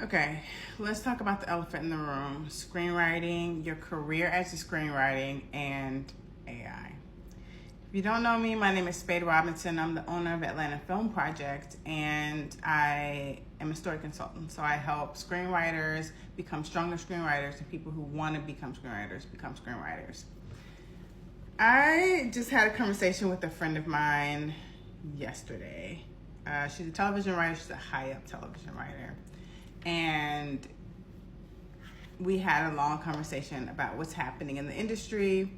Okay, let's talk about the elephant in the room. Screenwriting, your career as a screenwriting, and AI. If you don't know me, my name is Spade Robinson. I'm the owner of Atlanta Film Project, and I am a story consultant. So I help screenwriters become stronger screenwriters and people who want to become screenwriters. I just had a conversation with a friend of mine yesterday. She's a television writer. She's a high-up television writer. And we had a long conversation about what's happening in the industry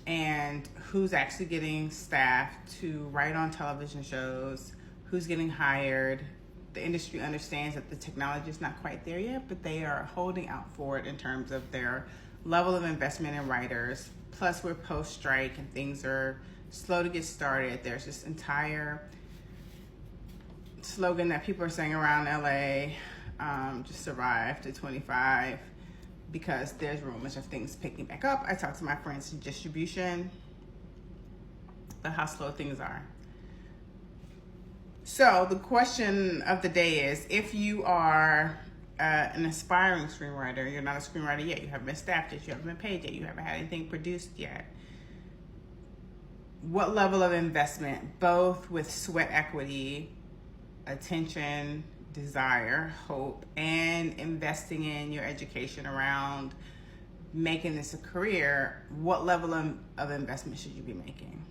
and who's actually getting staff to write on television shows, who's getting hired. The industry understands that the technology is not quite there yet, but they are holding out for it in terms of their level of investment in writers. Plus, we're post-strike and things are slow to get started. There's this entire slogan that people are saying around LA, just survive to 25, because there's rumors of things picking back up. I talked to my friends in distribution about how slow things are. So the question of the day is, if you are an aspiring screenwriter, you're not a screenwriter yet, you haven't been staffed yet, you haven't been paid yet, you haven't had anything produced yet, what level of investment, both with sweat equity, attention, desire, hope, and investing in your education around making this a career, what level of investment should you be making?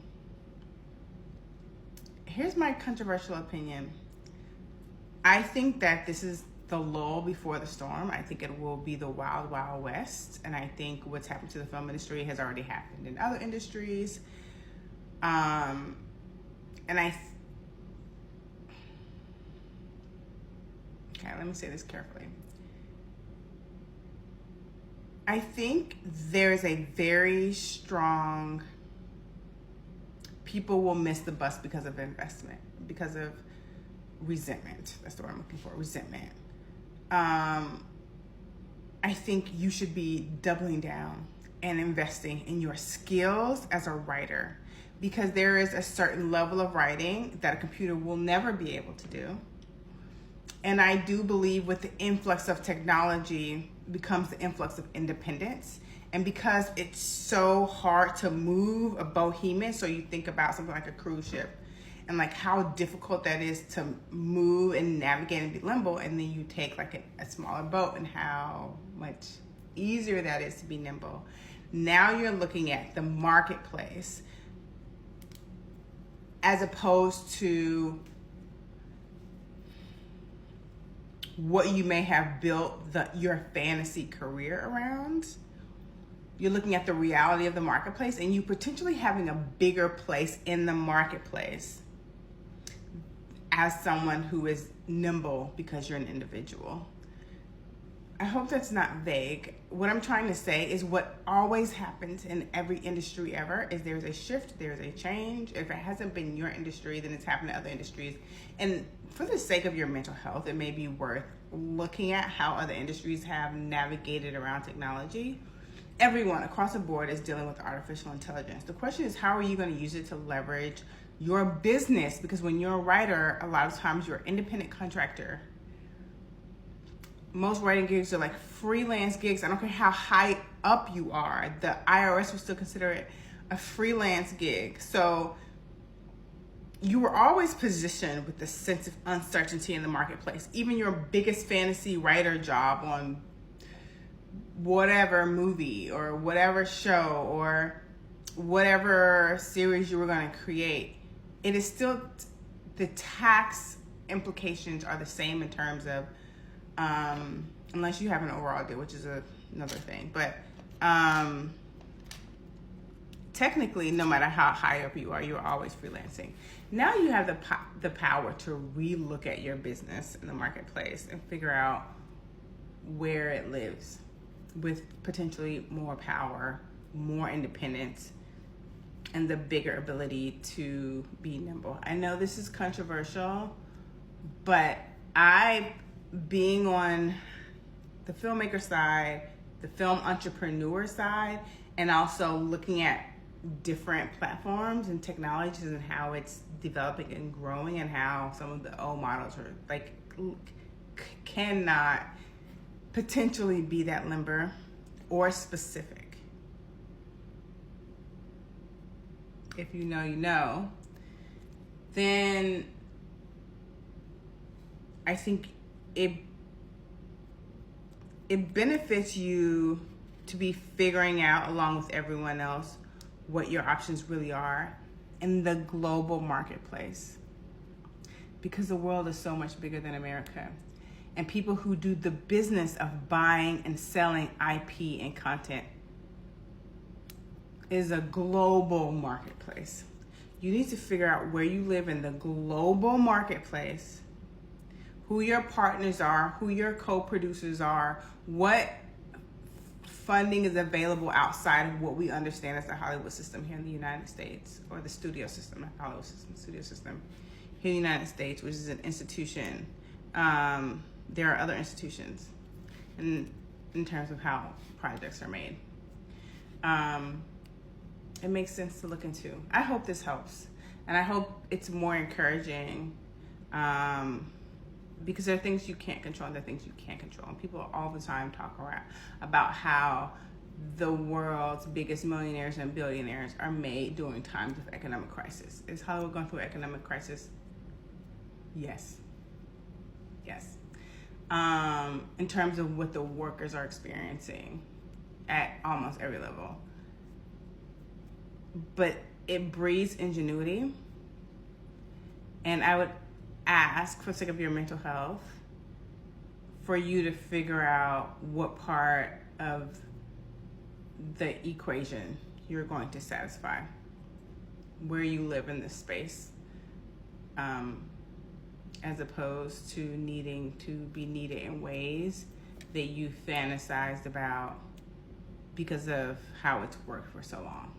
Here's my controversial opinion. I think that this is the lull before the storm. I think it will be the wild, wild west. And I think what's happened to the film industry has already happened in other industries. Okay, let me say this carefully. I think there's a very strong, people will miss the bus because of investment, because of resentment. That's the word I'm looking for, resentment. I think you should be doubling down and investing in your skills as a writer, because there is a certain level of writing that a computer will never be able to do. And I do believe with the influx of technology becomes the influx of independence. And because it's so hard to move a behemoth, so you think about something like a cruise ship and like how difficult that is to move and navigate and be nimble. And then you take like a smaller boat and how much easier that is to be nimble. Now you're looking at the marketplace as opposed to what you may have built your fantasy career around. You're looking at the reality of the marketplace and you potentially having a bigger place in the marketplace as someone who is nimble because you're an individual. I hope that's not vague. What I'm trying to say is what always happens in every industry ever is there's a shift, there's a change. If it hasn't been your industry, then it's happened to other industries. And for the sake of your mental health, it may be worth looking at how other industries have navigated around technology. Everyone across the board is dealing with artificial intelligence. The question is, how are you going to use it to leverage your business? Because when you're a writer, a lot of times you're an independent contractor. Most writing gigs are like freelance gigs. I don't care how high up you are. The IRS will still consider it a freelance gig. So you were always positioned with the sense of uncertainty in the marketplace. Even your biggest fantasy writer job on whatever movie or whatever show or whatever series you were going to create, it is still, the tax implications are the same in terms of, unless you have an overall deal, which is another thing. But technically, no matter how high up you are, you're always freelancing. Now you have the power to relook at your business in the marketplace and figure out where it lives with potentially more power, more independence, and the bigger ability to be nimble. I know this is controversial, but being on the filmmaker side, the film entrepreneur side, and also looking at different platforms and technologies and how it's developing and growing and how some of the old models are like cannot potentially be that limber or specific. If you know, you know, then I think it benefits you to be figuring out, along with everyone else, what your options really are in the global marketplace. Because the world is so much bigger than America. And people who do the business of buying and selling IP and content is a global marketplace. You need to figure out where you live in the global marketplace, who your partners are, who your co-producers are, what funding is available outside of what we understand as the Hollywood system here in the United States, or the studio system, not Hollywood system, studio system here in the United States, which is an institution. There are other institutions in terms of how projects are made. It makes sense to look into. I hope this helps, and I hope it's more encouraging, because there are things you can't control and there are things you can't control. And people all the time talk about how the world's biggest millionaires and billionaires are made during times of economic crisis. Is Hollywood going through an economic crisis? Yes. Yes. In terms of what the workers are experiencing at almost every level. But it breeds ingenuity. And I would ask, for the sake of your mental health, for you to figure out what part of the equation you're going to satisfy, where you live in this space, as opposed to needing to be needed in ways that you fantasized about because of how it's worked for so long.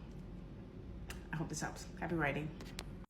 I hope this helps. Happy writing.